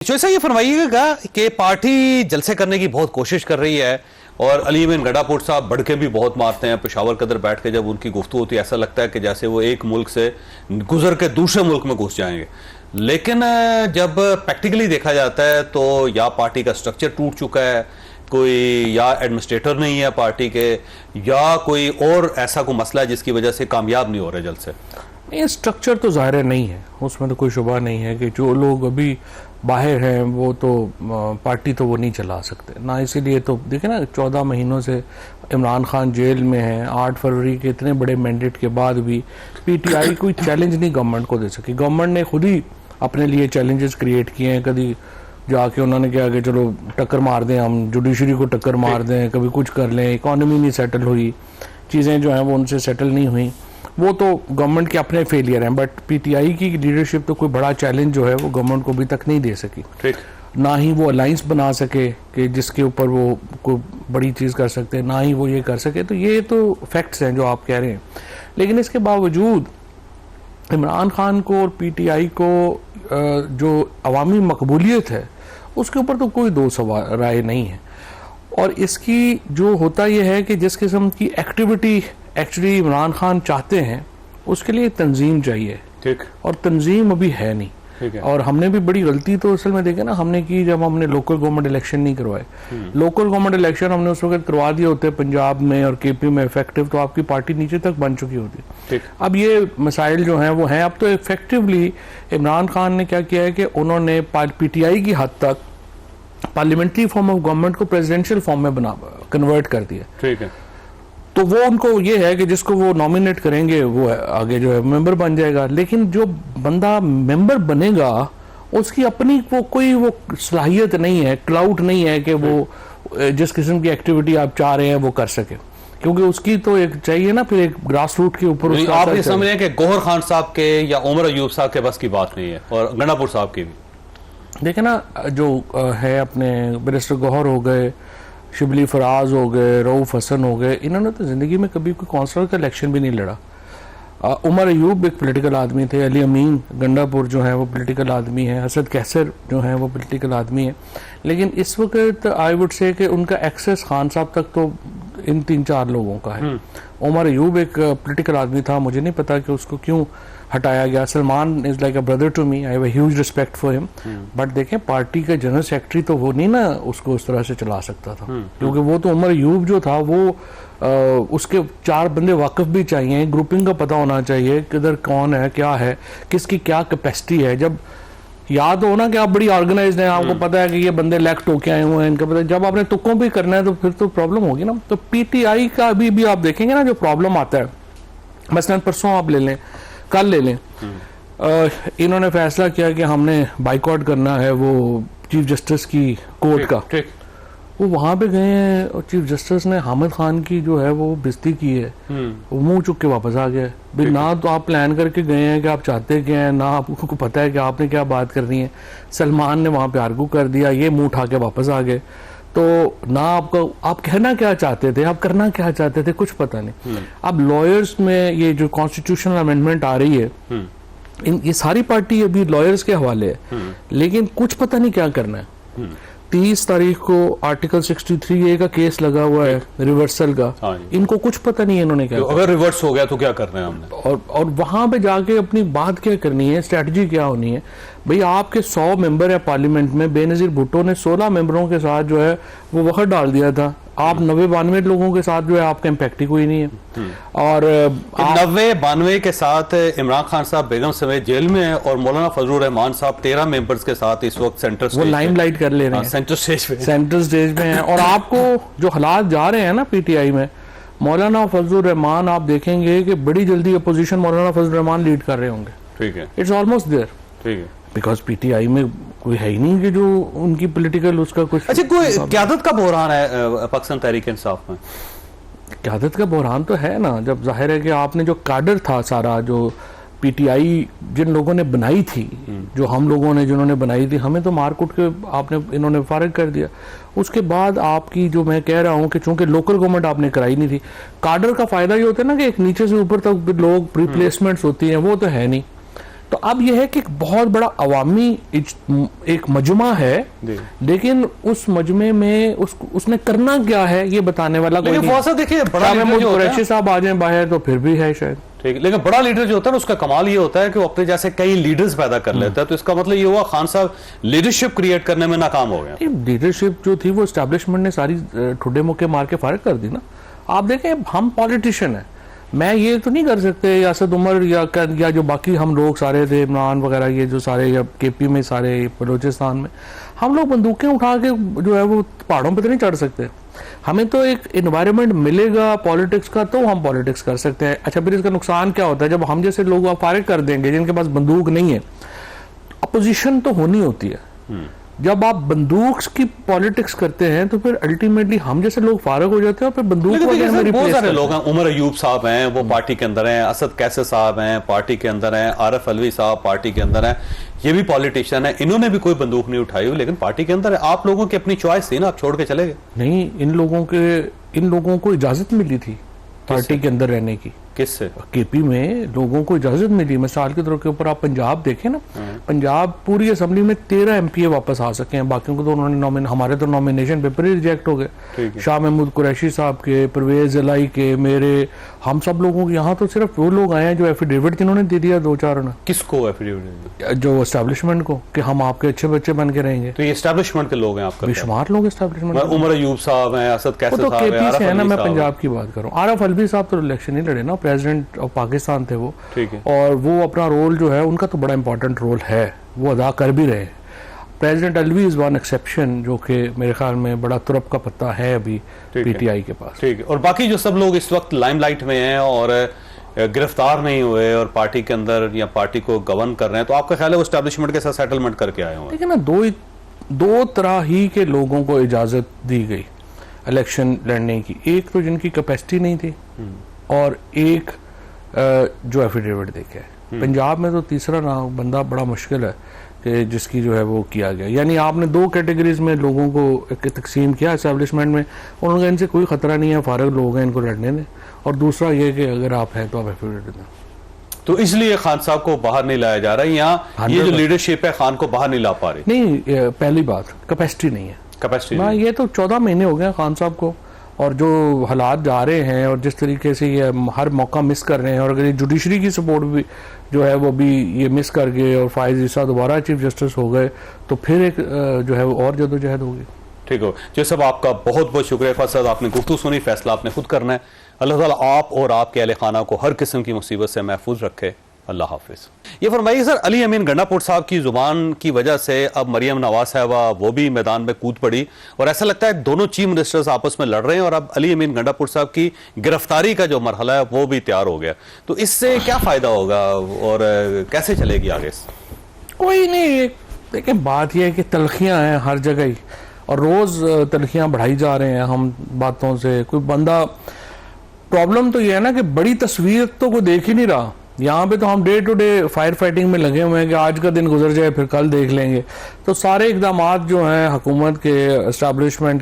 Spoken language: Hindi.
जो ऐसा ये फरमाइएगा कि पार्टी जलसे करने की बहुत कोशिश कर रही है और अलीम गडापुर साहब बढ़के भी बहुत मारते हैं। पेशावर के अंदर बैठ के जब उनकी गुफ्तगू होती है ऐसा लगता है कि जैसे वो एक मुल्क से गुजर के दूसरे मुल्क में घुस जाएंगे। लेकिन जब प्रैक्टिकली देखा जाता है तो या पार्टी का स्ट्रक्चर टूट चुका है, कोई या एडमिनिस्ट्रेटर नहीं है पार्टी के, या कोई और ऐसा कोई मसला है जिसकी वजह से कामयाब नहीं हो रहे जलसे। ये स्ट्रक्चर तो ज़ाहिर नहीं है, उसमें तो कोई शुबा नहीं है कि जो लोग अभी बाहर हैं वो तो पार्टी तो वो नहीं चला सकते ना। इसीलिए तो देखें ना, 14 महीनों से इमरान खान जेल में है। 8 फरवरी के इतने बड़े मैंडेट के बाद भी पीटीआई कोई चैलेंज नहीं गवर्नमेंट को दे सकी। गवर्नमेंट ने खुद ही अपने लिए चैलेंजेस क्रिएट किए हैं। कभी जाके उन्होंने क्या कि चलो टक्कर मार दें, हम जुडिशरी को टक्कर मार दें, कभी कुछ कर लें। इकॉनमी नहीं सेटल हुई, चीज़ें जो हैं वो उनसे सेटल नहीं हुई। वो तो गवर्नमेंट के अपने फेलियर हैं, बट पीटीआई की लीडरशिप तो कोई बड़ा चैलेंज जो है वो गवर्नमेंट को अभी तक नहीं दे सकी। ना ही वो अलायंस बना सके कि जिसके ऊपर वो कोई बड़ी चीज़ कर सकते हैं, ना ही वो ये कर सके। तो ये तो फैक्ट्स हैं जो आप कह रहे हैं। लेकिन इसके बावजूद इमरान खान को और पीटीआई को जो अवामी मकबूलियत है उसके ऊपर तो कोई दो सवाल राय नहीं है। और इसकी जो होता यह है कि जिस किस्म की एक्टिविटी एक्चुअली इमरान खान चाहते हैं उसके लिए तंजीम चाहिए, ठीक, और तंजीम अभी है नहीं। और हमने भी बड़ी गलती तो असल में देखे ना हमने की, जब हमने लोकल गवर्नमेंट इलेक्शन नहीं करवाए। लोकल गवर्नमेंट इलेक्शन हमने उस वक्त करवा दिए होते पंजाब में और केपी में इफेक्टिव, तो आपकी पार्टी नीचे तक बन चुकी होती। अब ये मसाइल जो हैं वो हैं। अब तो इफेक्टिवली इमरान खान ने क्या किया है कि उन्होंने पीटीआई की हद तक पार्लियामेंट्री फॉर्म ऑफ गवर्नमेंट को प्रेसिडेंशियल फॉर्म में कन्वर्ट कर दिया। ठीक है। तो वो उनको ये है कि जिसको वो नॉमिनेट करेंगे वो आगे जो है मेंबर बन जाएगा। लेकिन जो बंदा मेंबर बनेगा उसकी अपनी वो कोई वो सलाहियत नहीं है, क्लाउड नहीं है कि वो जिस किस्म की एक्टिविटी आप चाह रहे हैं वो कर सके, क्योंकि उसकी तो एक चाहिए ना फिर एक ग्रास रूट के ऊपर। आप ये समझ रहे हैं कि गौहर खान साहब के या उमर अयूब साहब के बस की बात नहीं है, और गंडापुर साहब की भी देखे ना, जो है अपने बैरिस्टर गौहर हो गए, शिबली फराज हो गए, रऊफ हसन हो गए, इन्होंने तो ज़िंदगी में कभी कोई काउंसलर का इलेक्शन भी नहीं लड़ा। उमर अयूब एक पॉलिटिकल आदमी थे, अली अमीन गंडापुर जो है वो पॉलिटिकल आदमी है, हसद कैसर जो है वो पॉलिटिकल आदमी है। लेकिन इस वक्त आई वुड से कि उनका एक्सेस खान साहब तक तो इन 3-4 लोगों का है। उमर अयूब एक पॉलिटिकल आदमी था, मुझे नहीं पता कि उसको क्यों हटाया गया। Salman is like a brother to me, I have a huge respect for him. But देखें, पार्टी का जनरल सेक्रेटरी तो वो नहीं ना उसको उस तरह से चला सकता था, क्योंकि वो तो उमर अयूब जो था वो उसके 4 बंदे वाकिफ भी चाहिए, ग्रुपिंग का पता होना चाहिए, किधर कौन है, क्या है, किसकी क्या कैपेसिटी है। जब याद हो ना कि आप बड़ी ऑर्गेनाइज्ड हैं, आपको पता है कि ये बंदे इलेक्ट होके आए हुए हैं, इनका पता। जब आपने तुक्कों भी करना है तो फिर तो प्रॉब्लम होगी ना। तो पीटीआई का अभी भी आप देखेंगे ना जो प्रॉब्लम आता है, मसलन परसों आप ले लें, कल ले लें, इन्होंने फैसला किया कि हमने बाइकआउट करना है वो चीफ जस्टिस की कोर्ट का। वो वहां पे गए हैं और चीफ जस्टिस ने हामिद खान की जो है वो बेइज्जती की है, वो मुंह चुक के वापस आ गए। भाई ना तो आप प्लान करके गए हैं कि आप चाहते क्या हैं, ना आपको पता है कि आपने क्या बात करनी है। सलमान ने वहां पे आर्गू कर दिया, ये मुंह उठा के वापस आ गए। तो ना आपको, आप कहना क्या चाहते थे, आप करना क्या चाहते थे, कुछ पता नहीं। अब लॉयर्स में ये जो कॉन्स्टिट्यूशनल अमेंडमेंट आ रही है, ये सारी पार्टी अभी लॉयर्स के हवाले है, लेकिन कुछ पता नहीं क्या करना है। 30 तारीख को आर्टिकल 63A का केस लगा हुआ है रिवर्सल का। इनको कुछ पता नहीं है इन्होंने क्या, तो अगर रिवर्स हो गया तो क्या करना है हमने, और वहां पे जाके अपनी बात क्या करनी है, स्ट्रेटजी क्या होनी है। भाई आपके 100 मेंबर है पार्लियामेंट में, बेनजीर भुट्टो ने 16 मेंबरों के साथ जो है वो वक्त डाल दिया था। आप 90-92 लोगों के साथ जो है आपका इम्पैक्ट ही कोई नहीं है। और 90-92 के साथ इमरान खान साहब बेगम समेत जेल में है, और मौलाना फजलुर रहमान साहब 13 मेंबर्स के साथ इस वक्त सेंटर वो लाइमलाइट कर ले रहे हैं, सेंटर स्टेज में है। और आपको जो हालात जा रहे हैं ना पीटीआई में, मौलाना फजलुर रहमान आप देखेंगे कि बड़ी जल्दी अपोजिशन मौलाना फजलुर रहमान लीड कर रहे होंगे। ठीक है, इट्स ऑलमोस्ट देयर। ठीक है, बिकॉज पीटीआई में कोई है ही नहीं कि जो उनकी पॉलिटिकल उसका कुछ। अच्छा, कोई क़यादत का बहरान है पाकिस्तान तहरीक इंसाफ में? क़यादत का बहरान तो है ना, जब जाहिर है कि आपने जो काडर था सारा, जो पीटीआई जिन लोगों ने बनाई थी, जो हम लोगों ने जिन्होंने बनाई थी, हमें तो मार कुट के आपने इन्होंने फारिग कर दिया। उसके बाद आपकी जो मैं कह रहा हूँ कि चूंकि लोकल गवर्नमेंट आपने कराई नहीं थी, काडर का फायदा ये होता है ना कि एक नीचे से ऊपर तक लोग रिप्लेसमेंट्स होती हैं, वो तो है नहीं। तो अब यह है कि एक बहुत बड़ा अवामी एक मजमा है, लेकिन उस मजमे में उसने करना क्या है ये बताने वाला कोई नहीं। देखिए बड़ा कुरैशी साहब आ जाए बाहर तो फिर भी है शायद, ठीक है, लेकिन बड़ा लीडर जो होता है ना उसका कमाल ये होता है कि वो अपने जैसे कई लीडर्स पैदा कर लेता है। तो इसका मतलब ये हुआ खान साहब लीडरशिप क्रिएट करने में नाकाम हो गए। लीडरशिप जो थी वो एस्टैब्लिशमेंट ने सारी ठुड्डे मुक्के मार के फारिग कर दी ना। आप देखें हम पॉलिटिशियन है, मैं ये तो नहीं कर सकते यासद उमर या जो बाकी हम लोग सारे थे, इमरान वगैरह, ये जो सारे केपी में सारे बलूचिस्तान में हम लोग बंदूकें उठा के जो है वो पहाड़ों पे तो नहीं चढ़ सकते। हमें तो एक इन्वायरमेंट मिलेगा पॉलिटिक्स का तो हम पॉलिटिक्स कर सकते हैं। अच्छा फिर इसका नुकसान क्या होता है, जब हम जैसे लोग फारिग कर देंगे जिनके पास बंदूक नहीं है, अपोजिशन तो होनी होती है। जब आप बंदूक की पॉलिटिक्स करते हैं तो फिर अल्टीमेटली हम जैसे लोग फारग हो जाते हैं और फिर बंदूक वाले बहुत सारे लोग हैं। उमर अयूब साहब हैं वो पार्टी के अंदर हैं, असद कैसे साहब हैं पार्टी के अंदर हैं, आरिफ अलवी साहब पार्टी के अंदर हैं, ये भी पॉलिटिशियन है, इन्होंने भी कोई बंदूक नहीं उठाई हुई लेकिन पार्टी के अंदर है। आप लोगों की अपनी चॉइस थी ना, आप छोड़ के चले गए। नहीं, इन लोगों को इजाजत मिली थी पार्टी के अंदर रहने की। किससे? केपी में लोगों को इजाजत मिली। मिसाल के तौर के ऊपर आप पंजाब देखें ना, पंजाब पूरी असेंबली में 13 एमपीए वापस आ सके हैं, बाकियों को तो उन्होंने हमारे तो नॉमिनेशन पेपर ही रिजेक्ट हो गए। शाह महमूद कुरैशी साहब के, परवेज इलाही के, मेरे, हम सब लोगों के यहाँ तो सिर्फ वो लोग आए हैं जो एफिडेविट जिन्होंने दे दिया 2-4 ने। किसको एफिडेविट? जो एस्टैब्लिशमेंट को, कि हम आपके अच्छे बच्चे बन के रहेंगे। तो ये एस्टैब्लिशमेंट के लोग हैं आपका? बेशुमार लोग एस्टैब्लिशमेंट। उमर अयूब साहब हैं, असद कैसे साहब हैं, केपी है ना, मैं पंजाब की बात करूँ। आरिफ अलवी साहब तो इलेक्शन ही लड़े ना, प्रेसिडेंट ऑफ पाकिस्तान थे वो, ठीक है, और वो अपना रोल जो है उनका तो बड़ा इंपॉर्टेंट रोल है, वो अदा कर भी रहे। President Alvi is one exception जो कि मेरे ख्याल में बड़ा तुरप का पत्ता है अभी पीटीआई के पास। ठीक है, और बाकी जो सब लोग इस वक्त लाइमलाइट में हैं और गिरफ्तार नहीं हुए और पार्टी के अंदर या पार्टी को गवर्न कर रहे हैं, तो आपका ख्याल है वो एस्टैब्लिशमेंट के साथ सेटलमेंट करके आए होंगे? देखिए ना, दो तरह ही के लोगों को इजाजत दी गई इलेक्शन लड़ने की। एक तो जिनकी कैपेसिटी नहीं थी और एक जो एफिडेविट देके है। पंजाब में तो तीसरा नाम बंदा बड़ा मुश्किल है कि जिसकी जो है वो किया गया। यानी आपने 2 कैटेगरीज में लोगों को एक तकसीम किया एस्टैब्लिशमेंट में, उन्होंने इनसे कोई खतरा नहीं है, फारग लोग हैं, इनको लड़ने दें। और दूसरा ये कि अगर आप हैं तो आप एफिडेविट दें। तो इसलिए खान साहब को बाहर नहीं लाया जा रहा है, यहाँ ये जो लीडरशिप है खान को बाहर नहीं ला पा रही। नहीं, पहली बात कैपेसिटी नहीं है, कैपेसिटी। ये तो 14 महीने हो गए खान साहब को, और जो हालात जा रहे हैं और जिस तरीके से ये हर मौका मिस कर रहे हैं, और अगर ये जुडिशरी की सपोर्ट भी जो है वो भी ये मिस कर गए और फायज ईसा दोबारा चीफ जस्टिस हो गए तो फिर एक जो है वो और जदोजहद होगी। ठीक हो जी सब, आपका बहुत बहुत शुक्रिया फ़ाज़ साहब, आपने गुफ्तगू सुनी, फैसला आपने खुद करना है। अल्लाह ताला आप और आपके अहले खाना को हर किस्म की मुसीबत से महफूज रखे। अल्लाह हाफिज़। ये फरमाइए सर, अली अमीन गंडापुर साहब की जुबान की वजह से अब मरियम नवाज साहबा वो भी मैदान में कूद पड़ी और ऐसा लगता है दोनों चीफ मिनिस्टर्स आपस में लड़ रहे हैं और अब अली अमीन गंडापुर साहब की गिरफ्तारी का जो मरहला है वो भी तैयार हो गया। तो इससे क्या फ़ायदा होगा और कैसे चलेगी आगे? कोई नहीं, देखिए बात यह है कि तलखियाँ हैं हर जगह ही और रोज़ तलखियाँ बढ़ाई जा रहे हैं हम बातों से। कोई बंदा, प्रॉब्लम तो यह है ना कि बड़ी तस्वीर तो कोई देख ही नहीं रहा। यहाँ पे तो हम day to day fire fighting में लगे हुए हैं कि आज का दिन गुजर जाए फिर कल देख लेंगे। तो सारे इकदाम जो हैं हुकूमत के, एस्टैब्लिशमेंट